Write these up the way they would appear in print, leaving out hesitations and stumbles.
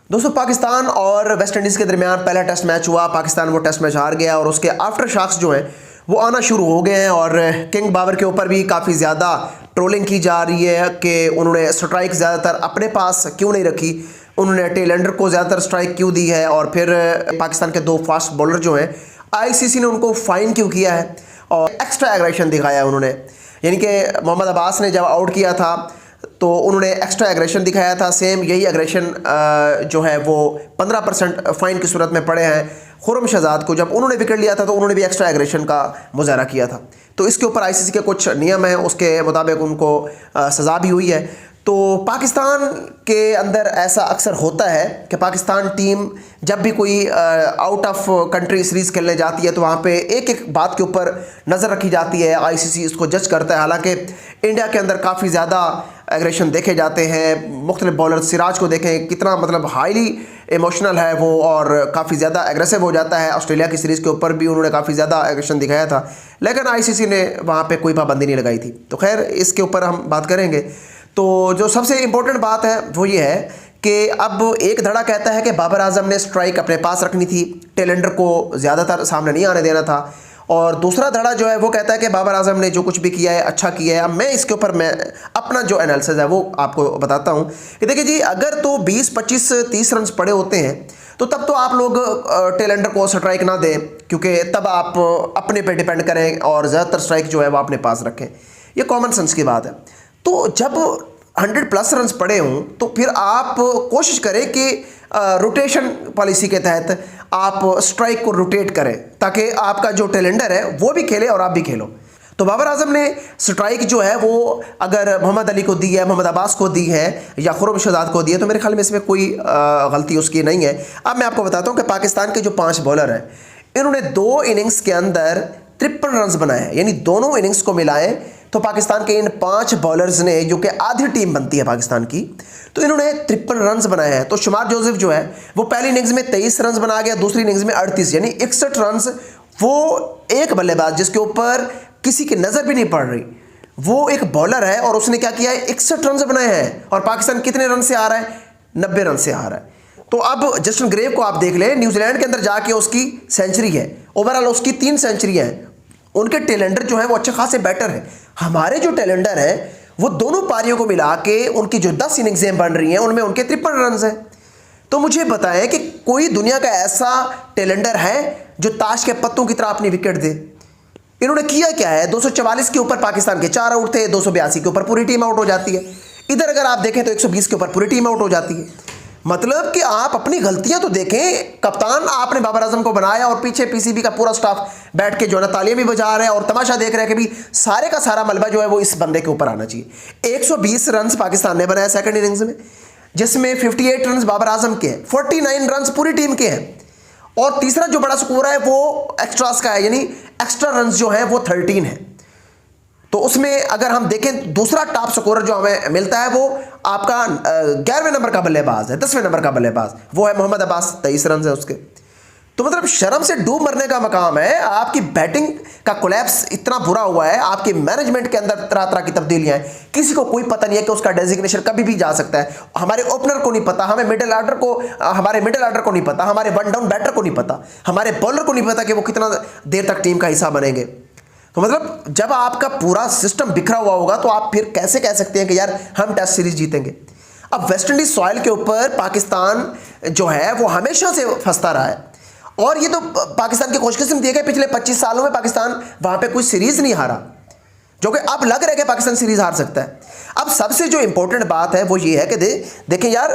दोस्तों, पाकिस्तान और West Indies के दरमियान पहला टेस्ट मैच हुआ। पाकिस्तान वो टेस्ट मैच हार गया और उसके आफ्टर शॉक्स जो हैं वो आना शुरू हो गए हैं और किंग बाबर के ऊपर भी काफ़ी ज़्यादा ट्रोलिंग की जा रही है कि उन्होंने स्ट्राइक ज़्यादातर अपने पास क्यों नहीं रखी, उन्होंने टेलेंडर को ज़्यादातर स्ट्राइक क्यों दी है और फिर पाकिस्तान के दो फास्ट बॉलर जो हैं आईसीसी ने उनको फ़ाइन क्यों किया है और एक्स्ट्रा एग्रेशन दिखाया उन्होंने। यानी कि मोहम्मद अब्बास ने जब आउट किया था तो उन्होंने एक्स्ट्रा एग्रेशन दिखाया था। सेम यही एग्रेशन जो है वो 15% फ़ाइन की सूरत में पड़े हैं खुर्रम शहजाद को। जब उन्होंने विकेट लिया था तो उन्होंने भी एक्स्ट्रा एग्रेशन का मुजाहरा किया था। तो इसके ऊपर आईसीसी के कुछ नियम हैं, उसके मुताबिक उनको सज़ा भी हुई है। तो पाकिस्तान के अंदर ऐसा अक्सर होता है कि पाकिस्तान टीम जब भी कोई आउट ऑफ कंट्री सीरीज़ खेलने जाती है तो वहाँ पे एक एक बात के ऊपर नज़र रखी जाती है, आईसीसी इसको जज करता है। हालांकि इंडिया के अंदर काफ़ी ज़्यादा एग्रेशन देखे जाते हैं। मुख्तलिफ बॉलर, सिराज को देखें कितना मतलब हाईली इमोशनल है वो और काफ़ी ज़्यादा एग्रेसिव हो जाता है। ऑस्ट्रेलिया की सीरीज़ के ऊपर भी उन्होंने काफ़ी ज़्यादा एग्रेशन दिखाया था, लेकिन आईसीसी ने वहाँ पे कोई पाबंदी नहीं लगाई थी। तो खैर इसके ऊपर हम बात करेंगे। तो जो सबसे इम्पोर्टेंट बात है वो ये है कि अब एक धड़ा कहता है कि बाबर आजम ने स्ट्राइक अपने पास रखनी थी, टेलेंडर को ज़्यादातर सामने नहीं आने देना था। और दूसरा धड़ा जो है वो कहता है कि बाबर आजम ने जो कुछ भी किया है अच्छा किया है। अब मैं इसके ऊपर मैं अपना जो एनालिसिस है वो आपको बताता हूँ कि देखिए जी, अगर तो 20, 25, 30 रन पड़े होते हैं तो तब तो आप लोग टेलेंडर को स्ट्राइक ना दें, क्योंकि तब आप अपने पे डिपेंड करें और ज़्यादातर स्ट्राइक जो है वो अपने पास रखें। ये कॉमन सेंस की बात है। तो जब 100+ रन पड़े हों तो फिर आप कोशिश करें कि रोटेशन पॉलिसी के तहत आप स्ट्राइक को रोटेट करें ताकि आपका जो टेलेंडर है वो भी खेले और आप भी खेलो। तो बाबर आजम ने स्ट्राइक जो है वो अगर मोहम्मद अली को दी है, मोहम्मद अब्बास को दी है या खुर्रम शहजाद को दी है तो मेरे ख्याल में इसमें कोई गलती उसकी नहीं है। अब मैं आपको बताता हूँ कि पाकिस्तान के जो 5 बॉलर हैं इन्होंने 2 इनिंग्स के अंदर 53 रन बनाए हैं। यानी दोनों इनिंग्स को मिलाएं तो पाकिस्तान के इन 5 बॉलर्स ने, जो कि आधी टीम बनती है पाकिस्तान की, तो इन्होंने 53 रन बनाए हैं। तो शुमार जोसेफ जो है वो पहली इनिंग्स में 23 रन बना गया, दूसरी इनिंग्स में 38, यानी 61 रन। वो एक बल्लेबाज जिसके ऊपर किसी की नज़र भी नहीं पड़ रही, वो एक बॉलर है और उसने क्या किया है, 61 रन बनाए हैं। और पाकिस्तान कितने रन से आ रहा है? 90 रन से आ रहा है। तो अब जस्टिन ग्रेव को आप देख लें, न्यूजीलैंड के अंदर जाके उसकी सेंचुरी है, ओवरऑल उसकी 3 सेंचुरी हैं। उनके टेलेंडर जो है वो अच्छे खासे बैटर हैं। हमारे जो टेलेंडर हैं वो दोनों पारियों को मिला के उनकी जो 10 इनिंग्सें बन रही हैं उनमें उनके 53 रन हैं। तो मुझे बताएं कि कोई दुनिया का ऐसा टेलेंडर है जो ताश के पत्तों की तरह अपनी विकेट दे? इन्होंने किया क्या है, 244 के ऊपर पाकिस्तान के 4 आउट थे, 282 के ऊपर पूरी टीम आउट हो जाती है। इधर अगर आप देखें तो 120 के ऊपर पूरी टीम आउट हो जाती है। मतलब कि आप अपनी गलतियां तो देखें। कप्तान आपने बाबर आजम को बनाया और पीछे पीसीबी का पूरा स्टाफ बैठ के जो है ना तालियां भी बजा रहे हैं और तमाशा देख रहे हैं कि भी सारे का सारा मलबा जो है वो इस बंदे के ऊपर आना चाहिए। 120 रन पाकिस्तान ने बनाया सेकंड इनिंग्स में, जिसमें 58 रन बाबर आजम के हैं, 49 रन पूरी टीम के हैं। और तीसरा जो बड़ा स्कोर है वो एक्स्ट्रास का है, यानी एक्स्ट्रा रन जो है वो 13 है। तो उसमें अगर हम देखें दूसरा टॉप स्कोरर जो हमें मिलता है वो आपका 11वें नंबर का बल्लेबाज है, 10वें नंबर का बल्लेबाज वो है मोहम्मद अब्बास, 23 रन है उसके। तो मतलब शर्म से डूब मरने का मकाम है। आपकी बैटिंग का कोलैप्स इतना बुरा हुआ है, आपके मैनेजमेंट के अंदर तरह तरह की तब्दीलियां हैं। किसी को कोई पता नहीं है कि उसका डेजिग्नेशन कभी भी जा सकता है। हमारे ओपनर को नहीं पता, हमें हमारे मिडिल ऑर्डर को नहीं पता, हमारे वन डाउन बैटर को नहीं पता, हमारे बॉलर को नहीं पता कि वो कितना देर तक टीम का हिस्सा बनेंगे। तो मतलब जब आपका पूरा सिस्टम बिखरा हुआ होगा तो आप फिर कैसे कह सकते हैं कि यार हम टेस्ट सीरीज जीतेंगे? अब वेस्ट इंडीज सॉइल के ऊपर पाकिस्तान जो है वो हमेशा से फंसता रहा है और ये तो पाकिस्तान की खुशकिस्मती है कि पिछले 25 सालों में पाकिस्तान वहां पे कोई सीरीज नहीं हारा, जो कि अब लग रहा है कि पाकिस्तान सीरीज हार सकता है। अब सबसे जो इंपॉर्टेंट बात है वो ये है कि देखें यार,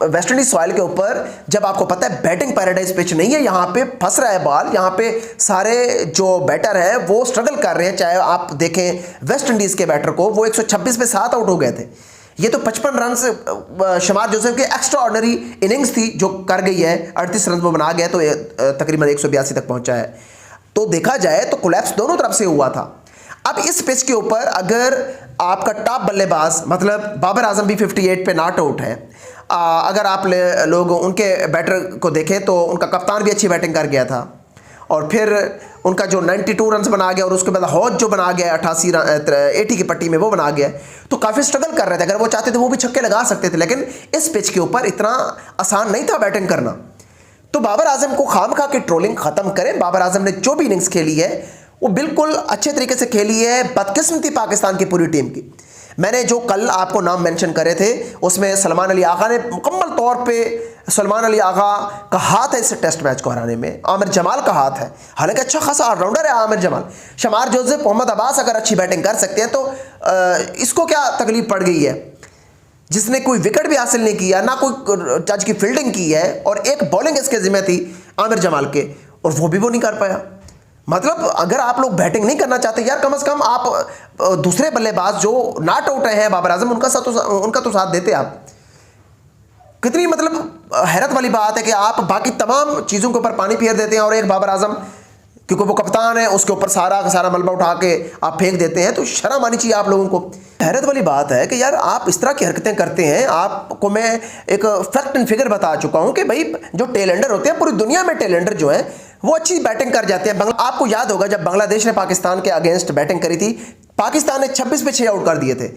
वेस्ट इंडीज सॉइल के ऊपर जब आपको पता है बैटिंग पैराडाइज पिच नहीं है, यहाँ पे फंस रहा है बॉल, यहाँ पे सारे जो बैटर है वो स्ट्रगल कर रहे हैं। चाहे आप देखें वेस्ट इंडीज के बैटर को, वो 126 पे 7 आउट हो गए थे। ये तो 55 रन से शुमार जोसेफ की एक्स्ट्रा ऑर्डिनरी इनिंग्स थी जो कर गई है, 38 रन वो बना गया तो तकरीबन 182 तक पहुंचा है। तो देखा जाए तो कोलैप्स दोनों तरफ से हुआ था। अब इस पिच के ऊपर अगर आपका टॉप बल्लेबाज, मतलब बाबर आजम भी 58 पे नॉट आउट है, अगर आप लोग उनके बैटर को देखें तो उनका कप्तान भी अच्छी बैटिंग कर गया था और फिर उनका जो 92 रन बना गया और उसके बाद हौज जो बना गया 80 की पट्टी में वो बना गया, तो काफ़ी स्ट्रगल कर रहे थे। अगर वो चाहते थे वो भी छक्के लगा सकते थे, लेकिन इस पिच के ऊपर इतना आसान नहीं था बैटिंग करना। तो बाबर आजम को खामखा के ट्रोलिंग ख़त्म करें। बाबर आजम ने जो भी इनिंग्स खेली है वो बिल्कुल अच्छे तरीके से खेली है। बदकिस्मती पाकिस्तान की पूरी टीम की, मैंने जो कल आपको नाम मेंशन करे थे उसमें सलमान अली आगा ने मुकम्मल तौर पे, सलमान अली आगा का हाथ है इस टेस्ट मैच को हराने में, आमिर जमाल का हाथ है, हालांकि अच्छा खासा ऑलराउंडर है आमिर जमाल। शमार जोसेफ, मोहम्मद अब्बास अगर अच्छी बैटिंग कर सकते हैं तो इसको क्या तकलीफ पड़ गई है, जिसने कोई विकेट भी हासिल नहीं किया, ना कोई जज की फील्डिंग की है, और एक बॉलिंग इसके जिम्मे थी आमिर जमाल के, और वो भी वो नहीं कर पाया। मतलब अगर आप लोग बैटिंग नहीं करना चाहते यार, कम से कम आप दूसरे बल्लेबाज जो नॉट आउट रहे हैं बाबर आजम, उनका तो साथ देते आप। कितनी मतलब हैरत वाली बात है कि आप बाकी तमाम चीज़ों के ऊपर पानी फेर देते हैं और एक बाबर आजम, क्योंकि वो कप्तान है, उसके ऊपर सारा का सारा मलबा उठा के आप फेंक देते हैं। तो शर्म आनी चाहिए आप लोगों को। हैरत वाली बात है कि यार आप इस तरह की हरकतें करते हैं। आपको मैं एक फैक्ट एंड फिगर बता चुका हूं कि भाई जो टेलेंडर होते हैं, पूरी दुनिया में टेलेंडर जो है वो अच्छी बैटिंग कर जाते हैं। आपको याद होगा जब बांग्लादेश ने पाकिस्तान के अगेंस्ट बैटिंग करी थी, पाकिस्तान ने 26 पे 6 आउट कर दिए थे,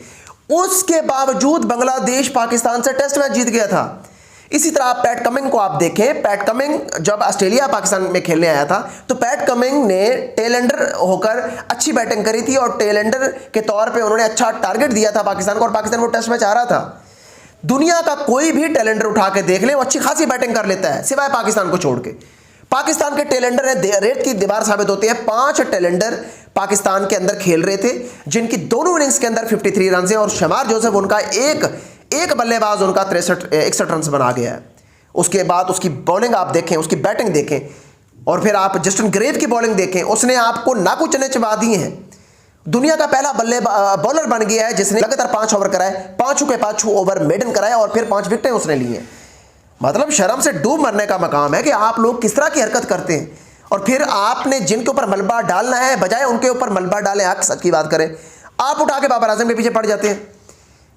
उसके बावजूद बांग्लादेश पाकिस्तान से टेस्ट मैच जीत गया था। इसी तरह आप पैट कमिंग को आप देखें, पैट कमिंग जब ऑस्ट्रेलिया पाकिस्तान में खेलने आया था तो पैट कमिंग ने टेलेंडर होकर अच्छी बैटिंग करी थी और टेलेंडर के तौर पे उन्होंने अच्छा टारगेट दिया था पाकिस्तान को, और पाकिस्तान वो टेस्ट मैच हारा था। दुनिया का कोई भी टेलेंडर उठा के देख ले, वो अच्छी खासी बैटिंग कर लेता है सिवाय पाकिस्तान को छोड़ के। पाकिस्तान के टेलेंडर है रेत की दीवार साबित होते हैं। 5 टेलेंडर पाकिस्तान के अंदर खेल रहे थे जिनकी दोनों इनिंग्स के अंदर 53 रन है, और शमार जोसेफ उनका एक बल्लेबाज उनका 61 रन बना गया है। उसके बाद उसकी बॉलिंग आप देखें, उसकी बैटिंग देखें, और फिर आप जस्टिन ग्रेव की बॉलिंग देखें, उसने आपको नाकू चने चबा दिए हैं। दुनिया का पहला बॉलर बन गया है जिसने लगातार 5 ओवर कराए, 5 के 5 ओवर मेडन कराए और फिर 5 विकेटें उसने ली हैं। मतलब शर्म से डूब मरने का मकाम है कि आप लोग किस तरह की हरकत करते हैं। और फिर आपने जिनके ऊपर मलबा डालना है बजाय उनके ऊपर मलबा डालें, हक सच की बात करें, आप उठा के बाबर आजम के पीछे पड़ जाते हैं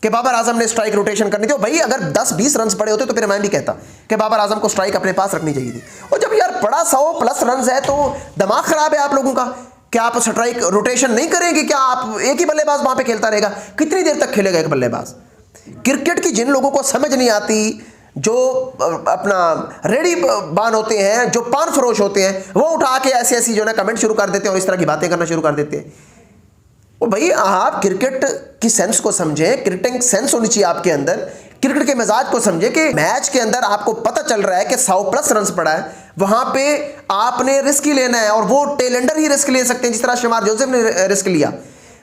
कि बाबर आजम ने स्ट्राइक रोटेशन करनी थी। भाई अगर 10-20 रन पड़े होते तो फिर मैं भी कहता कि बाबर आजम को स्ट्राइक अपने पास रखनी चाहिए थी। और जब यार बड़ा 100+ रन है तो दिमाग खराब है आप लोगों का। क्या आप स्ट्राइक रोटेशन नहीं करेंगे? क्या आप एक ही बल्लेबाज वहां पे खेलता रहेगा? कितनी देर तक खेलेगा एक बल्लेबाज? क्रिकेट की जिन लोगों को समझ नहीं आती, जो अपना रेडी बान होते हैं, जो पान फरोश होते हैं, वो उठा के ऐसी जो ना कमेंट शुरू कर देते हैं और इस तरह की बातें करना शुरू कर देते हैं। वो भाई आप क्रिकेट की सेंस को समझें, क्रिकेटिंग सेंस होनी चाहिए आपके अंदर, क्रिकेट के मिजाज को समझें कि मैच के अंदर आपको पता चल रहा है कि 100+ रन पड़ा है, वहां पे आपने रिस्क ही लेना है, और वो टेलेंडर ही रिस्क ले सकते हैं जिस तरह शमार जोसेफ ने रिस्क लिया।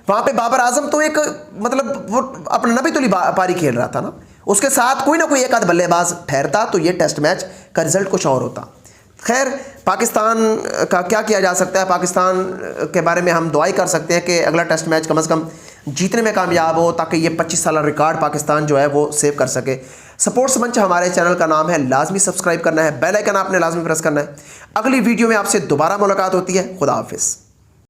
वहां पे बाबर आजम तो एक मतलब वो अपना नबी तुली पारी खेल रहा था ना, उसके साथ कोई ना कोई एक आध बल्लेबाज ठहरता तो ये टेस्ट मैच का रिजल्ट कुछ और होता। खैर, पाकिस्तान का क्या किया जा सकता है, पाकिस्तान के बारे में हम दुआई कर सकते हैं कि अगला टेस्ट मैच कम से कम जीतने में कामयाब हो, ताकि ये 25 साल रिकॉर्ड पाकिस्तान जो है वो सेव कर सके। सपोर्ट्स मंच हमारे चैनल का नाम है, लाजमी सब्सक्राइब करना है, बेल आइकन आपने लाजमी प्रेस करना है। अगली वीडियो में आपसे दोबारा मुलाकात होती है। खुदा हाफिज़।